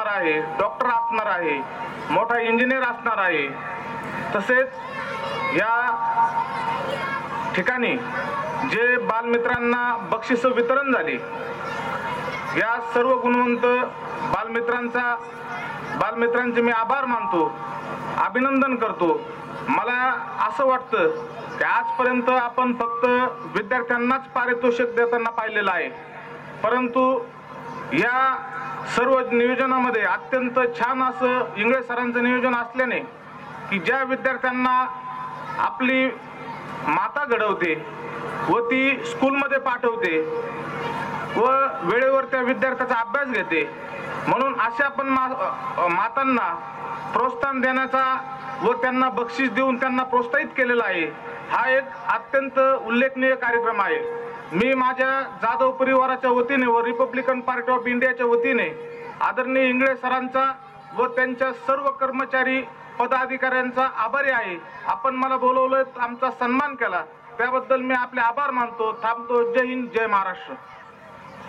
असणार आहे, डॉक्टर असणार आहे, मोठा इंजिनियर असणार आहे. तसेच या ठिकाणी जे बालमित्रांना बक्षीस वितरण झाले, या सर्व गुणवंत बालमित्रांचे मी आभार मानतो, अभिनंदन करतो. मला असं वाटतं की आजपर्यंत आपण फक्त विद्यार्थ्यांनाच पारितोषिक देताना पाहिलेलं आहे, परंतु या सर्व नियोजनामध्ये अत्यंत छान असं इंगळे सरांचं नियोजन असल्याने की ज्या विद्यार्थ्यांना आपली माता घडवते व ती स्कूलमध्ये पाठवते व वेळेवर त्या विद्यार्थ्याचा अभ्यास घेते, म्हणून अशा पण मातांना प्रोत्साहन देण्याचा व त्यांना बक्षीस देऊन त्यांना प्रोत्साहित केलेला आहे. हा एक अत्यंत उल्लेखनीय कार्यक्रम आहे. मी माझ्या जाधव परिवाराच्या वतीने व रिपब्लिकन पार्टी ऑफ इंडियाच्या वतीने आदरणीय इंगळे सरांचा व त्यांच्या सर्व कर्मचारी पदाधिकाऱ्यांचा आभारी आहे. आपण मला बोलवलं, आमचा सन्मान केला, त्याबद्दल मी आपले आभार मानतो. थांबतो. जय हिंद, जय महाराष्ट्र.